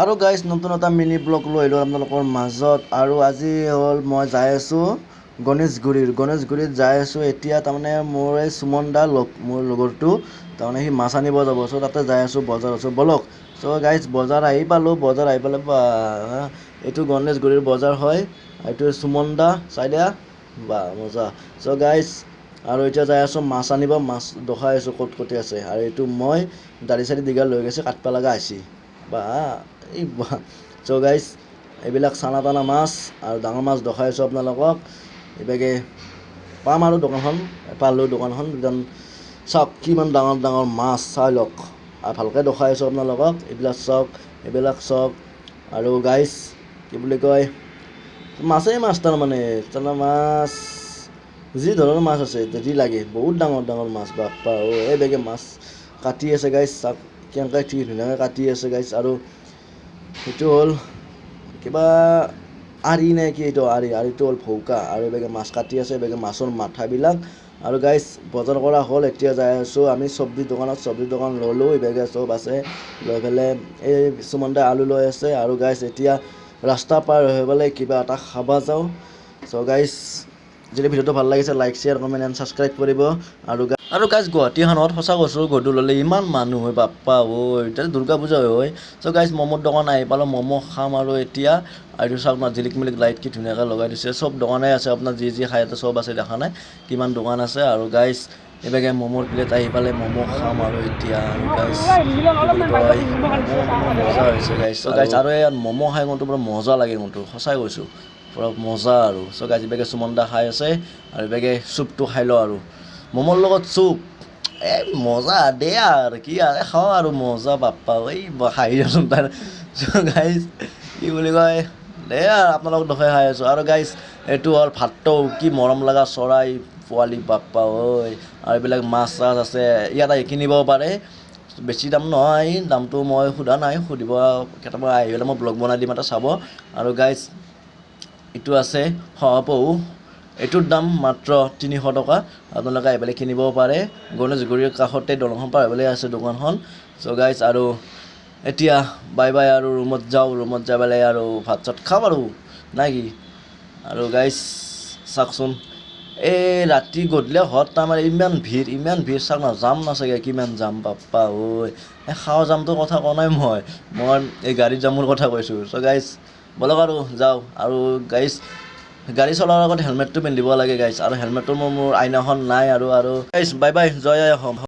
আৰু গাইজ নতুন এটা মিনি ব্লগ লৈ আহিলোঁ আপোনালোকৰ মাজত। আৰু আজি হ'ল মই যাই আছোঁ গণেশগুৰিত যাই আছোঁ এতিয়া। তাৰমানে মোৰ এই সুমন দা মোৰ লগৰটো তাৰমানে সি মাছ আনিব যাব। চ' তাতে যাই আছোঁ, বজাৰ আছোঁ ব'লক। চ' গাইজ বজাৰ আহি পালোঁ। বজাৰ আহি পেলাই এইটো গণেশগুৰিৰ বজাৰ হয়, এইটো সুমন দা চাই দিয়া বা মজা। চ' গাইজ আৰু এতিয়া যাই আছোঁ মাছ আনিব, মাছ দেখাই আছোঁ ক'ত আছে। আৰু এইটো মই দাড়ি চাৰি দীঘল লৈ গৈছে, কাটবা লগা হৈছে বা এই বা। চ' গাইজ এইবিলাক চানা টানা মাছ আৰু ডাঙৰ মাছ দেখাই আছোঁ আপোনালোকক। এইভাগে পাম আৰু দোকানখন পালোঁ, দোকানখন একদম চাওক কিমান ডাঙৰ ডাঙৰ মাছ চাই লওক। আৰু ভালকৈ দেখাই আছোঁ আপোনালোকক, এইবিলাক চাওক। আৰু গাইজ কি বুলি কয়, মাছেই মাছ তাৰমানে মাছ যি ধৰণৰ মাছ আছে যি লাগে, বহুত ডাঙৰ ডাঙৰ মাছ বাপ্পা এইভাগে মাছ কাটি আছে গাইজ। চাওক কেনেকৈ কি ধুনীয়াকৈ কাটি আছে গাইজ। আৰু সেইটো হ'ল কিবা আৰি নে কি, এইটো আৰিটো হ'ল ভৌকা। আৰু এইভাগে মাছ কাটি আছে, এইভাগে মাছৰ মাথাবিলাক। আৰু গাইজ বজাৰ কৰা হ'ল, এতিয়া যাই আছোঁ আমি চব্জি দোকান ল'লোঁ। এইভাগে চব আছে, লৈ পেলাই এই সুমন দাই আলু লৈ আছে। আৰু গাইজ এতিয়া ৰাস্তা পাৰ হৈ পেলাই কিবা এটা খাব যাওঁ। চ' গাইজ যদি ভিডিঅ'টো ভাল লাগিছে like share comment and subscribe কৰিব। আৰু গাইজ গুৱাহাটীখনত সঁচা কৈছোঁ গধূলি হ'লে ইমান মানুহ হয় বাপ্পা এতিয়া দুৰ্গা পূজা হয়। চ' গাইজ ম'মৰ দোকান আহি পালোঁ, ম'ম' খাম। আৰু এতিয়া আৰু চাওক না জিলিক মিলিক লাইট কি ধুনীয়াকৈ লগাই দিছে। চব দোকানেই আছে, আপোনাৰ যি খাই আছে চব আছে, দেখা নাই কিমান দোকান আছে। আৰু গাইজ এইভাগে ম'মৰ প্লেট আহি পালে, ম'ম' খাম। আৰু এতিয়া গাইজ ম'ম' মজা হৈছে গাইজ। চ' গাইজ আৰু ইয়াত ম'ম' খাই কোনটো পুৰা মজা লাগে, কোনটো সঁচাই কৈছোঁ পুৰা মজা। আৰু চ' গাইজ এইভাগে সুমন দা খাই আছে। আৰু এইভাগে চুপটো খাই লওঁ আৰু ম'মৰ লগত চুপ মজা দে আৰু কি আৰু খাওঁ আৰু মজা বাপ্পা এই খাই আছোন তাৰ। চ' গাইজ কি বুলি কয় দে আৰু আপোনালোকক দেখাই খাই আছোঁ। আৰু গাইজ এইটো হ'ল ভাতটো কি মৰম লগা চৰাই পোৱালি বাপ্পা আৰু এইবিলাক মাছ চাছ আছে, ইয়াত আহি কিনিব পাৰে। বেছি দাম নহয়, দামটো মই সোধা নাই, সুধিব কেতিয়াবা আহি পেলাই মই ব্লগ বনাই দিম এটা চাব। আৰু গাইজ এইটো আছে শহাপহু, এইটোৰ দাম মাত্ৰ 300 টকা। আপোনালোকে আহি পেলাই কিনিব পাৰে। গণেশগুৰিৰ কাষতে দলংখন পাৰ হৈ পেলাই আছে দোকানখন। চ' গাইজ আৰু এতিয়া বাই বাই আৰু ৰুমত যাওঁ, ৰুমত যাই পেলাই আৰু ভাত চাত খাম আৰু নাই কি। আৰু গাইজ চাওকচোন এই ৰাতি গধূলি হোৱাত তাৰমানে ইমান ভিৰ চাওক না, যাম নাচাগে কিমান যাম বাপ্পা এই খাৱা জামটোৰ কথা কোৱা নাই মই এই গাড়ীৰ জামৰ কথা কৈছোঁ। চ' গাইজ ব'লক আৰু যাওঁ। আৰু গাইজ গাড়ী চলোৱাৰ আগত হেলমেটটো পিন্ধিব লাগে গাইজ। আৰু হেলমেটটো মোৰ আইনাখন নাই। আৰু গাইজ বাই বাই, জয় আই অসম।